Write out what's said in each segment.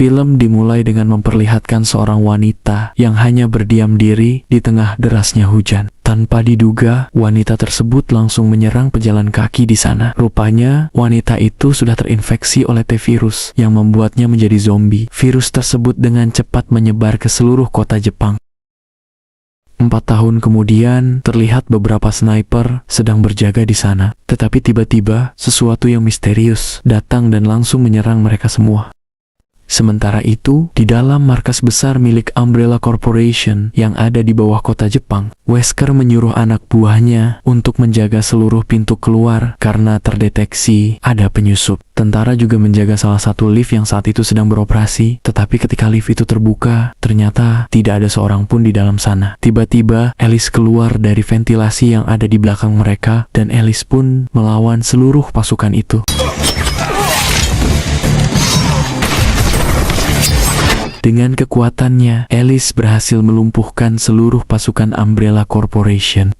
Film dimulai dengan memperlihatkan seorang wanita yang hanya berdiam diri di tengah derasnya hujan. Tanpa diduga, wanita tersebut langsung menyerang pejalan kaki di sana. Rupanya, wanita itu sudah terinfeksi oleh T-virus yang membuatnya menjadi zombie. Virus tersebut dengan cepat menyebar ke seluruh kota Jepang. 4 tahun kemudian, terlihat beberapa sniper sedang berjaga di sana. Tetapi tiba-tiba, sesuatu yang misterius datang dan langsung menyerang mereka semua. Sementara itu, di dalam markas besar milik Umbrella Corporation yang ada di bawah kota Jepang, Wesker menyuruh anak buahnya untuk menjaga seluruh pintu keluar karena terdeteksi ada penyusup. Tentara juga menjaga salah satu lift yang saat itu sedang beroperasi, tetapi ketika lift itu terbuka, ternyata tidak ada seorang pun di dalam sana. Tiba-tiba, Alice keluar dari ventilasi yang ada di belakang mereka, dan Alice pun melawan seluruh pasukan itu. Dengan kekuatannya, Alice berhasil melumpuhkan seluruh pasukan Umbrella Corporation.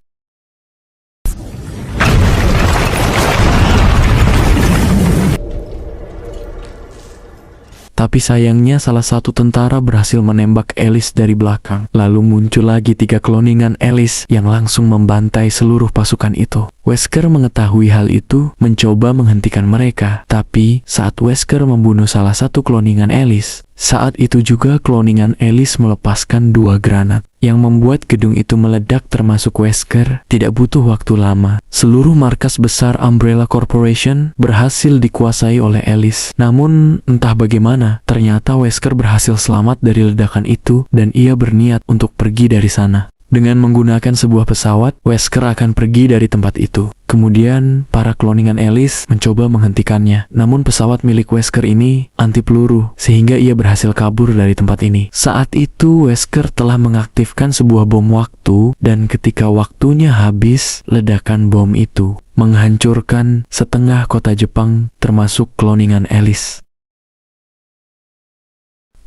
Tapi sayangnya salah satu tentara berhasil menembak Alice dari belakang. Lalu muncul lagi 3 kloningan Alice yang langsung membantai seluruh pasukan itu. Wesker mengetahui hal itu, mencoba menghentikan mereka. Tapi saat Wesker membunuh salah satu kloningan Alice, saat itu juga kloningan Alice melepaskan 2 granat yang membuat gedung itu meledak termasuk Wesker. Tidak butuh waktu lama, seluruh markas besar Umbrella Corporation berhasil dikuasai oleh Alice. Namun entah bagaimana, ternyata Wesker berhasil selamat dari ledakan itu dan ia berniat untuk pergi dari sana. Dengan menggunakan sebuah pesawat, Wesker akan pergi dari tempat itu. Kemudian, para kloningan Alice mencoba menghentikannya. Namun pesawat milik Wesker ini anti peluru, sehingga ia berhasil kabur dari tempat ini. Saat itu, Wesker telah mengaktifkan sebuah bom waktu, dan ketika waktunya habis, ledakan bom itu menghancurkan setengah kota Jepang, termasuk kloningan Alice.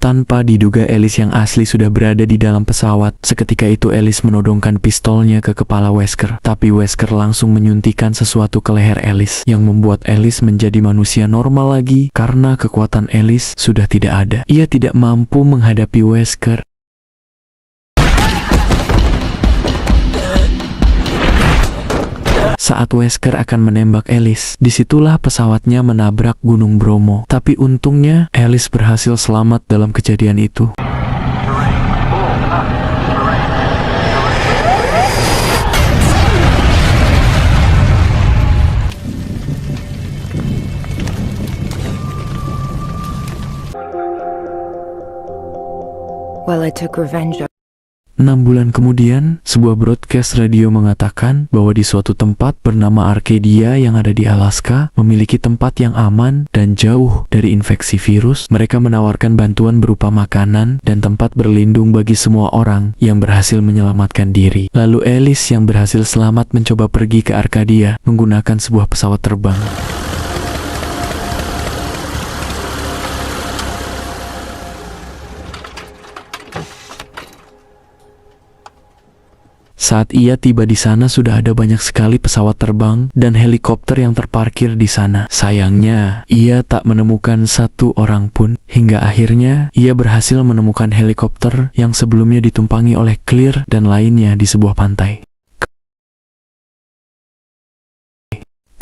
Tanpa diduga Alice yang asli sudah berada di dalam pesawat. Seketika itu Alice menodongkan pistolnya ke kepala Wesker. Tapi Wesker langsung menyuntikkan sesuatu ke leher Alice yang membuat Alice menjadi manusia normal lagi karena kekuatan Alice sudah tidak ada. Ia tidak mampu menghadapi Wesker. Saat Wesker akan menembak Alice, disitulah pesawatnya menabrak Gunung Bromo. Tapi untungnya, Alice berhasil selamat dalam kejadian itu. Well, I took revenge. 6 bulan kemudian, sebuah broadcast radio mengatakan bahwa di suatu tempat bernama Arcadia yang ada di Alaska memiliki tempat yang aman dan jauh dari infeksi virus. Mereka menawarkan bantuan berupa makanan dan tempat berlindung bagi semua orang yang berhasil menyelamatkan diri. Lalu Alice yang berhasil selamat mencoba pergi ke Arcadia menggunakan sebuah pesawat terbang. Saat ia tiba di sana sudah ada banyak sekali pesawat terbang dan helikopter yang terparkir di sana. Sayangnya, ia tak menemukan satu orang pun. Hingga akhirnya, ia berhasil menemukan helikopter yang sebelumnya ditumpangi oleh Clear dan lainnya di sebuah pantai.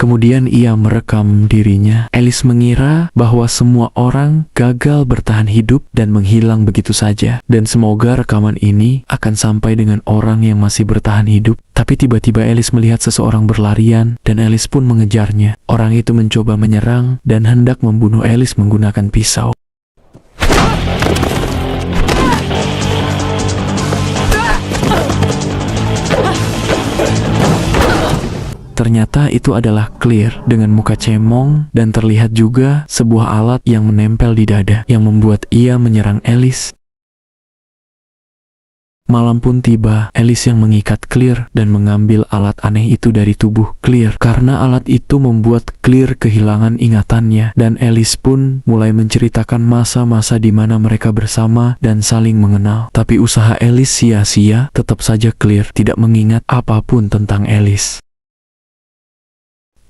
Kemudian ia merekam dirinya. Alice mengira bahwa semua orang gagal bertahan hidup dan menghilang begitu saja. Dan semoga rekaman ini akan sampai dengan orang yang masih bertahan hidup. Tapi tiba-tiba Alice melihat seseorang berlarian dan Alice pun mengejarnya. Orang itu mencoba menyerang dan hendak membunuh Alice menggunakan pisau. Ternyata itu adalah Clear dengan muka cemong dan terlihat juga sebuah alat yang menempel di dada yang membuat ia menyerang Alice. Malam pun tiba, Alice yang mengikat Clear dan mengambil alat aneh itu dari tubuh Clear karena alat itu membuat Clear kehilangan ingatannya dan Alice pun mulai menceritakan masa-masa di mana mereka bersama dan saling mengenal. Tapi usaha Alice sia-sia, tetap saja Clear tidak mengingat apapun tentang Alice.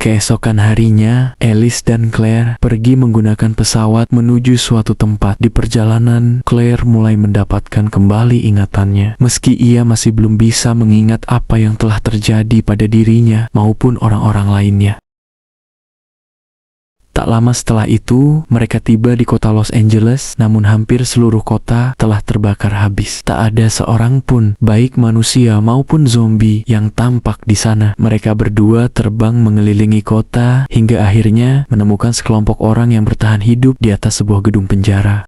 Keesokan harinya, Alice dan Claire pergi menggunakan pesawat menuju suatu tempat. Di perjalanan, Claire mulai mendapatkan kembali ingatannya. Meski ia masih belum bisa mengingat apa yang telah terjadi pada dirinya maupun orang-orang lainnya. Tak lama setelah itu, mereka tiba di kota Los Angeles, namun hampir seluruh kota telah terbakar habis. Tak ada seorang pun, baik manusia maupun zombie, yang tampak di sana. Mereka berdua terbang mengelilingi kota, hingga akhirnya menemukan sekelompok orang yang bertahan hidup di atas sebuah gedung penjara.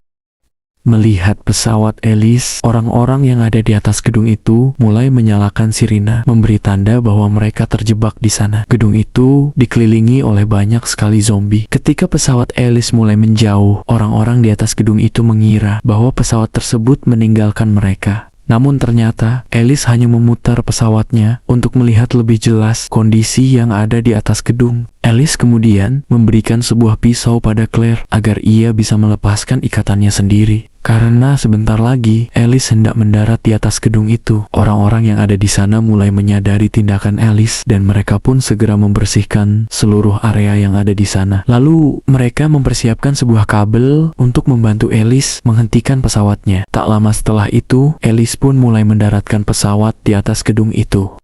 Melihat pesawat Alice, orang-orang yang ada di atas gedung itu mulai menyalakan sirine, memberi tanda bahwa mereka terjebak di sana. Gedung itu dikelilingi oleh banyak sekali zombie. Ketika pesawat Alice mulai menjauh, orang-orang di atas gedung itu mengira bahwa pesawat tersebut meninggalkan mereka. Namun ternyata Alice hanya memutar pesawatnya untuk melihat lebih jelas kondisi yang ada di atas gedung. Alice kemudian memberikan sebuah pisau pada Claire agar ia bisa melepaskan ikatannya sendiri. Karena sebentar lagi Alice hendak mendarat di atas gedung itu. Orang-orang yang ada di sana mulai menyadari tindakan Alice dan mereka pun segera membersihkan seluruh area yang ada di sana. Lalu mereka mempersiapkan sebuah kabel untuk membantu Alice menghentikan pesawatnya. Tak lama setelah itu, Alice pun mulai mendaratkan pesawat di atas gedung itu.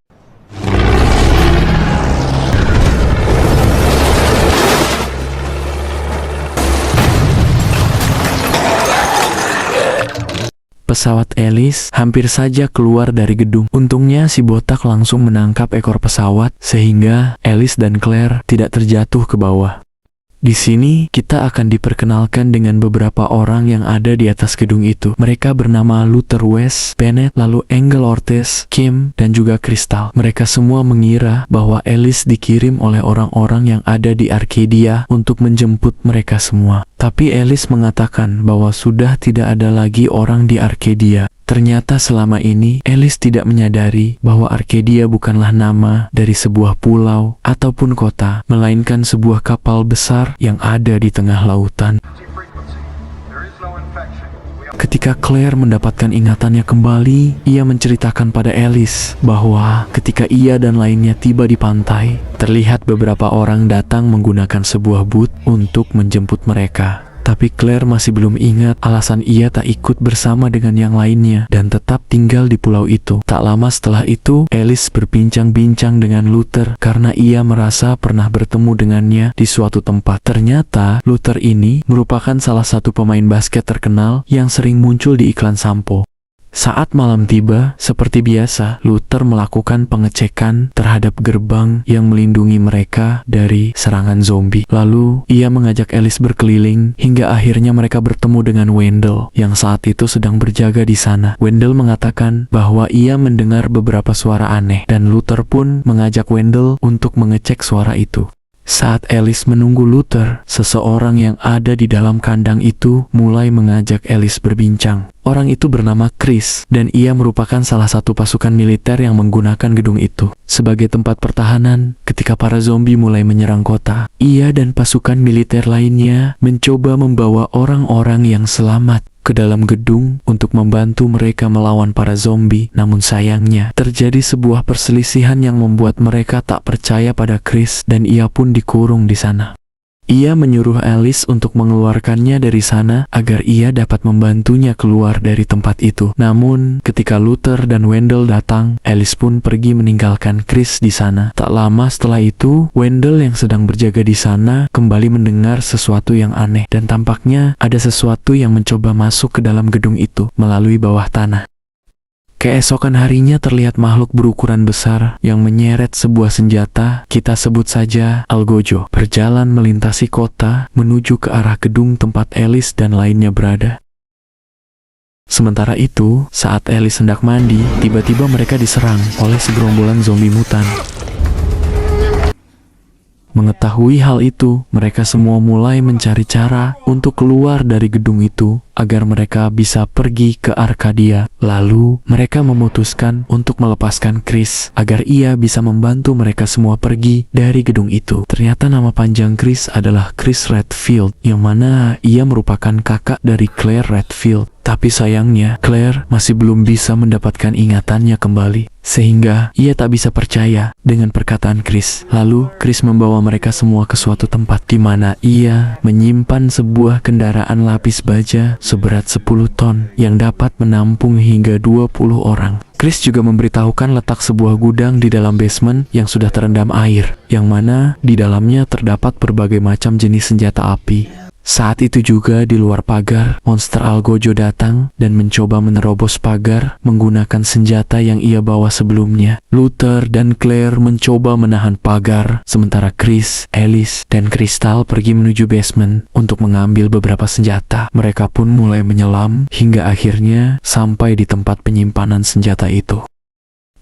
Pesawat Alice hampir saja keluar dari gedung. Untungnya si botak langsung menangkap ekor pesawat sehingga Alice dan Claire tidak terjatuh ke bawah. Di sini kita akan diperkenalkan dengan beberapa orang yang ada di atas gedung itu. Mereka bernama Luther West, Bennett, lalu Angel Ortiz, Kim, dan juga Crystal. Mereka semua mengira bahwa Alice dikirim oleh orang-orang yang ada di Arcadia untuk menjemput mereka semua. Tapi Alice mengatakan bahwa sudah tidak ada lagi orang di Arcadia. Ternyata selama ini Alice tidak menyadari bahwa Arcadia bukanlah nama dari sebuah pulau ataupun kota, melainkan sebuah kapal besar yang ada di tengah lautan. Ketika Claire mendapatkan ingatannya kembali, ia menceritakan pada Alice bahwa ketika ia dan lainnya tiba di pantai, terlihat beberapa orang datang menggunakan sebuah boot untuk menjemput mereka. Tapi Claire masih belum ingat alasan ia tak ikut bersama dengan yang lainnya dan tetap tinggal di pulau itu. Tak lama setelah itu, Alice berbincang-bincang dengan Luther karena ia merasa pernah bertemu dengannya di suatu tempat. Ternyata Luther ini merupakan salah satu pemain basket terkenal yang sering muncul di iklan sampo. Saat malam tiba, seperti biasa, Luther melakukan pengecekan terhadap gerbang yang melindungi mereka dari serangan zombie. Lalu, ia mengajak Alice berkeliling hingga akhirnya mereka bertemu dengan Wendell yang saat itu sedang berjaga di sana. Wendell mengatakan bahwa ia mendengar beberapa suara aneh dan Luther pun mengajak Wendell untuk mengecek suara itu. Saat Alice menunggu Luther, seseorang yang ada di dalam kandang itu mulai mengajak Alice berbincang. Orang itu bernama Chris, dan ia merupakan salah satu pasukan militer yang menggunakan gedung itu sebagai tempat pertahanan ketika para zombie mulai menyerang kota. Ia dan pasukan militer lainnya mencoba membawa orang-orang yang selamat ke dalam gedung untuk membantu mereka melawan para zombie. Namun sayangnya, terjadi sebuah perselisihan yang membuat mereka tak percaya pada Chris dan ia pun dikurung di sana. Ia menyuruh Alice untuk mengeluarkannya dari sana agar ia dapat membantunya keluar dari tempat itu. Namun, ketika Luther dan Wendell datang, Alice pun pergi meninggalkan Chris di sana. Tak lama setelah itu, Wendell yang sedang berjaga di sana kembali mendengar sesuatu yang aneh dan tampaknya ada sesuatu yang mencoba masuk ke dalam gedung itu melalui bawah tanah. Keesokan harinya terlihat makhluk berukuran besar yang menyeret sebuah senjata, kita sebut saja Algojo, berjalan melintasi kota menuju ke arah gedung tempat Alice dan lainnya berada. Sementara itu, saat Alice hendak mandi, tiba-tiba mereka diserang oleh segerombolan zombie mutan. Mengetahui hal itu, mereka semua mulai mencari cara untuk keluar dari gedung itu agar mereka bisa pergi ke Arcadia. Lalu, mereka memutuskan untuk melepaskan Chris agar ia bisa membantu mereka semua pergi dari gedung itu. Ternyata nama panjang Chris adalah Chris Redfield, yang mana ia merupakan kakak dari Claire Redfield. Tapi sayangnya, Claire masih belum bisa mendapatkan ingatannya kembali. sehingga ia tak bisa percaya dengan perkataan Chris. Lalu Chris membawa mereka semua ke suatu tempat di mana ia menyimpan sebuah kendaraan lapis baja seberat 10 ton yang dapat menampung hingga 20 orang. Chris juga memberitahukan letak sebuah gudang di dalam basement yang sudah terendam air, yang mana di dalamnya terdapat berbagai macam jenis senjata api. Saat itu juga di luar pagar, monster Algojo datang dan mencoba menerobos pagar menggunakan senjata yang ia bawa sebelumnya. Luther dan Claire mencoba menahan pagar, sementara Chris, Alice, dan Crystal pergi menuju basement untuk mengambil beberapa senjata. Mereka pun mulai menyelam hingga akhirnya sampai di tempat penyimpanan senjata itu.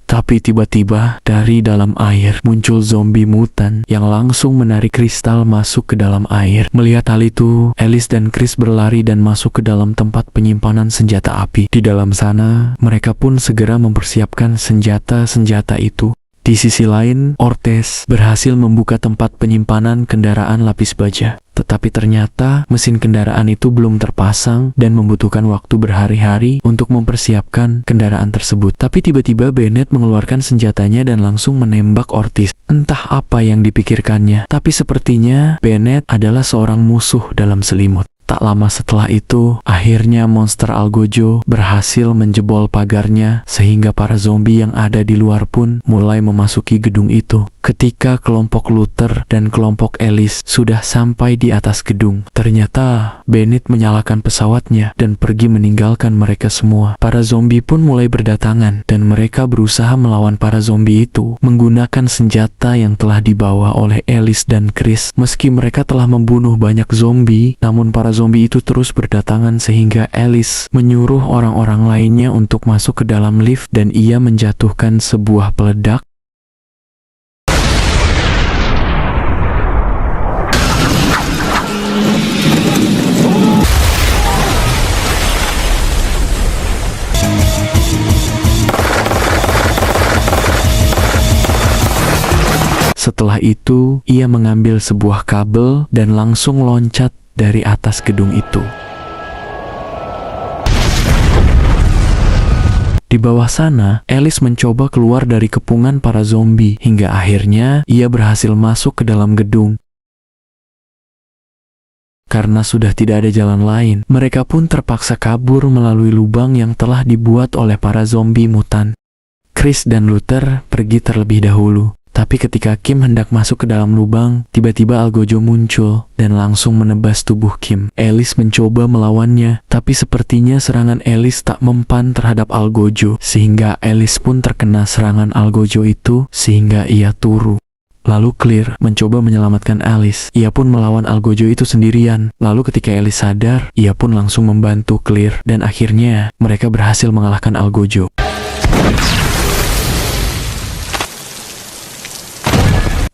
Tapi tiba-tiba dari dalam air muncul zombie mutan yang langsung menarik Crystal masuk ke dalam air. Melihat hal itu, Alice dan Chris berlari dan masuk ke dalam tempat penyimpanan senjata api. Di dalam sana, mereka pun segera mempersiapkan senjata-senjata itu. Di sisi lain, Ortez berhasil membuka tempat penyimpanan kendaraan lapis baja. Tetapi ternyata mesin kendaraan itu belum terpasang dan membutuhkan waktu berhari-hari untuk mempersiapkan kendaraan tersebut. Tapi tiba-tiba Bennett mengeluarkan senjatanya dan langsung menembak Ortiz. Entah apa yang dipikirkannya, tapi sepertinya Bennett adalah seorang musuh dalam selimut. Tak lama setelah itu, akhirnya monster Algojo berhasil menjebol pagarnya sehingga para zombie yang ada di luar pun mulai memasuki gedung itu. Ketika kelompok Luther dan kelompok Alice sudah sampai di atas gedung, ternyata Bennett menyalakan pesawatnya dan pergi meninggalkan mereka semua. Para zombie pun mulai berdatangan dan mereka berusaha melawan para zombie itu menggunakan senjata yang telah dibawa oleh Alice dan Chris. Meski mereka telah membunuh banyak zombie, namun para zombie itu terus berdatangan sehingga Alice menyuruh orang-orang lainnya untuk masuk ke dalam lift dan ia menjatuhkan sebuah peledak. Setelah itu, ia mengambil sebuah kabel dan langsung loncat dari atas gedung itu. Di bawah sana, Alice mencoba keluar dari kepungan para zombie hingga akhirnya ia berhasil masuk ke dalam gedung. Karena sudah tidak ada jalan lain, mereka pun terpaksa kabur melalui lubang yang telah dibuat oleh para zombie mutan. Chris dan Luther pergi terlebih dahulu. Tapi ketika Kim hendak masuk ke dalam lubang, tiba-tiba Algojo muncul dan langsung menebas tubuh Kim. Alice mencoba melawannya, tapi sepertinya serangan Alice tak mempan terhadap Algojo, sehingga Alice pun terkena serangan Algojo itu sehingga ia turu. Lalu Claire mencoba menyelamatkan Alice. Ia pun melawan Algojo itu sendirian. Lalu ketika Alice sadar, ia pun langsung membantu Claire dan akhirnya mereka berhasil mengalahkan Algojo.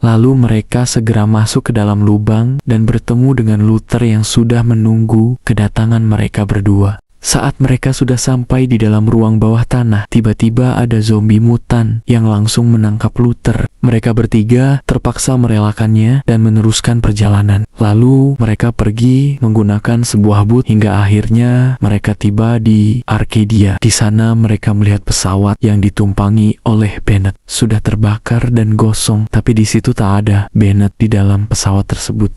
Lalu mereka segera masuk ke dalam lubang dan bertemu dengan Luther yang sudah menunggu kedatangan mereka berdua. Saat mereka sudah sampai di dalam ruang bawah tanah, tiba-tiba ada zombie mutan yang langsung menangkap Luther. Mereka bertiga terpaksa merelakannya dan meneruskan perjalanan. Lalu mereka pergi menggunakan sebuah boot hingga akhirnya mereka tiba di Arcadia. Di sana mereka melihat pesawat yang ditumpangi oleh Bennett sudah terbakar dan gosong, tapi di situ tak ada Bennett di dalam pesawat tersebut.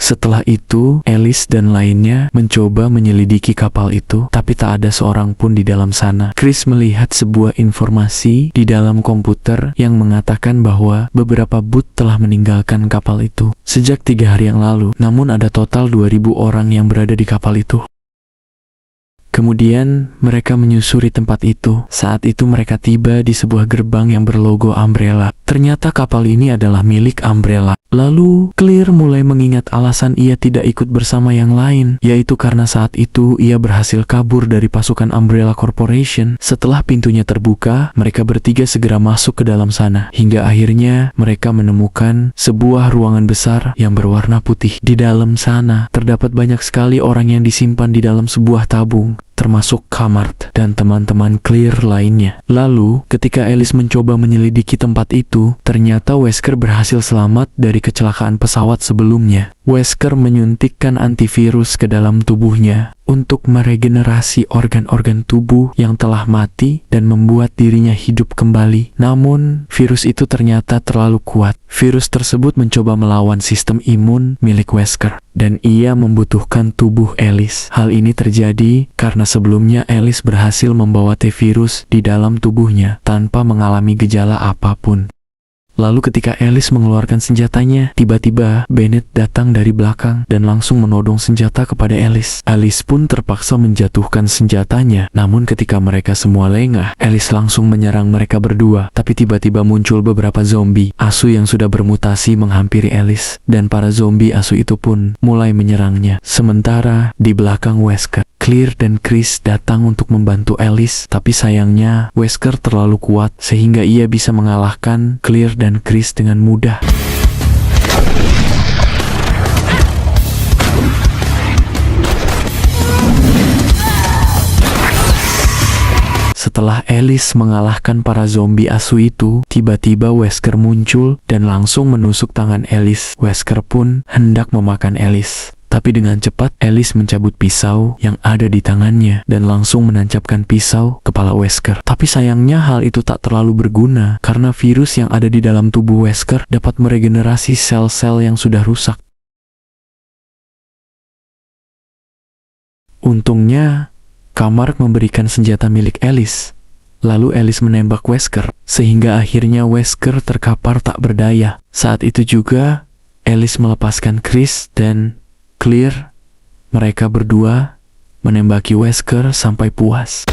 Setelah itu, Alice dan lainnya mencoba menyelidiki kapal itu, tapi tak ada seorang pun di dalam sana. Chris melihat sebuah informasi di dalam komputer yang mengatakan bahwa beberapa boot telah meninggalkan kapal itu sejak 3 hari yang lalu, namun ada total 2.000 orang yang berada di kapal itu. Kemudian mereka menyusuri tempat itu. Saat itu mereka tiba di sebuah gerbang yang berlogo Umbrella. Ternyata kapal ini adalah milik Umbrella. Lalu Claire mulai mengingat alasan ia tidak ikut bersama yang lain, yaitu karena saat itu ia berhasil kabur dari pasukan Umbrella Corporation. Setelah pintunya terbuka, mereka bertiga segera masuk ke dalam sana. Hingga akhirnya mereka menemukan sebuah ruangan besar yang berwarna putih. Di dalam sana terdapat banyak sekali orang yang disimpan di dalam sebuah tabung, termasuk Kamart dan teman-teman Claire lainnya. Lalu, ketika Alice mencoba menyelidiki tempat itu, ternyata Wesker berhasil selamat dari kecelakaan pesawat sebelumnya. Wesker menyuntikkan antivirus ke dalam tubuhnya untuk meregenerasi organ-organ tubuh yang telah mati dan membuat dirinya hidup kembali. Namun, virus itu ternyata terlalu kuat. Virus tersebut mencoba melawan sistem imun milik Wesker, dan ia membutuhkan tubuh Alice. Hal ini terjadi karena sebelumnya Alice berhasil membawa T-virus di dalam tubuhnya tanpa mengalami gejala apapun. Lalu ketika Alice mengeluarkan senjatanya, tiba-tiba Bennett datang dari belakang dan langsung menodong senjata kepada Alice. Alice pun terpaksa menjatuhkan senjatanya. Namun ketika mereka semua lengah, Alice langsung menyerang mereka berdua. Tapi tiba-tiba muncul beberapa zombie asu yang sudah bermutasi menghampiri Alice, dan para zombie asu itu pun mulai menyerangnya. Sementara di belakang Wesker, Clear dan Chris datang untuk membantu Alice, tapi sayangnya Wesker terlalu kuat sehingga ia bisa mengalahkan Clear dan Chris dengan mudah. Setelah Alice mengalahkan para zombie asu itu, tiba-tiba Wesker muncul dan langsung menusuk tangan Alice. Wesker pun hendak memakan Alice. Tapi dengan cepat, Alice mencabut pisau yang ada di tangannya dan langsung menancapkan pisau ke kepala Wesker. Tapi sayangnya hal itu tak terlalu berguna karena virus yang ada di dalam tubuh Wesker dapat meregenerasi sel-sel yang sudah rusak. Untungnya, Kamark memberikan senjata milik Alice. Lalu Alice menembak Wesker, sehingga akhirnya Wesker terkapar tak berdaya. Saat itu juga, Alice melepaskan Chris dan Clear. Mereka berdua menembaki Wesker sampai puas.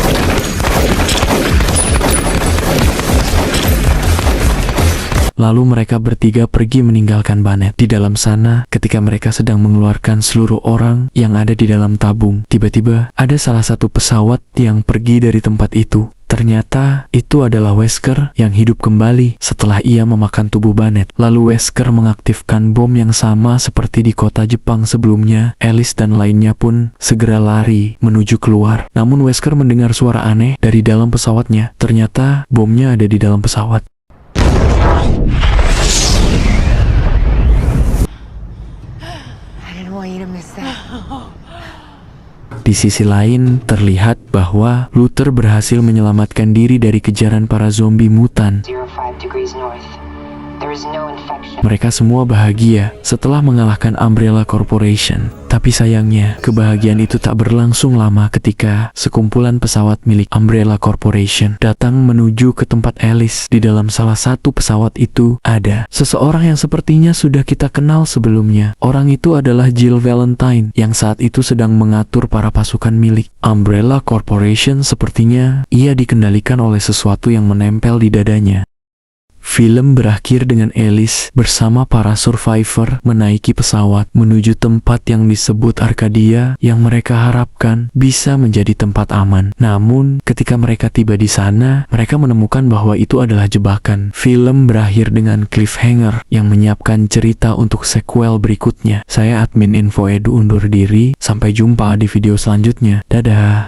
Lalu mereka bertiga pergi meninggalkan Bennett. Di dalam sana, ketika mereka sedang mengeluarkan seluruh orang yang ada di dalam tabung, tiba-tiba ada salah satu pesawat yang pergi dari tempat itu. Ternyata itu adalah Wesker yang hidup kembali setelah ia memakan tubuh Bennett. Lalu Wesker mengaktifkan bom yang sama seperti di kota Jepang sebelumnya. Alice dan lainnya pun segera lari menuju keluar. Namun Wesker mendengar suara aneh dari dalam pesawatnya. Ternyata bomnya ada di dalam pesawat. I didn't want you to miss that. Di sisi lain, terlihat bahwa Luther berhasil menyelamatkan diri dari kejaran para zombie mutan. 05 degrees north. There is no infection. Mereka semua bahagia setelah mengalahkan Umbrella Corporation. Tapi sayangnya, kebahagiaan itu tak berlangsung lama ketika sekumpulan pesawat milik Umbrella Corporation datang menuju ke tempat Alice. Di dalam salah satu pesawat itu ada seseorang yang sepertinya sudah kita kenal sebelumnya. Orang itu adalah Jill Valentine yang saat itu sedang mengatur para pasukan milik Umbrella Corporation. Sepertinya ia dikendalikan oleh sesuatu yang menempel di dadanya. Film berakhir dengan Alice bersama para survivor menaiki pesawat menuju tempat yang disebut Arcadia yang mereka harapkan bisa menjadi tempat aman. Namun, ketika mereka tiba di sana, mereka menemukan bahwa itu adalah jebakan. Film berakhir dengan cliffhanger yang menyiapkan cerita untuk sequel berikutnya. Saya admin Info Edu undur diri, sampai jumpa di video selanjutnya. Dadah!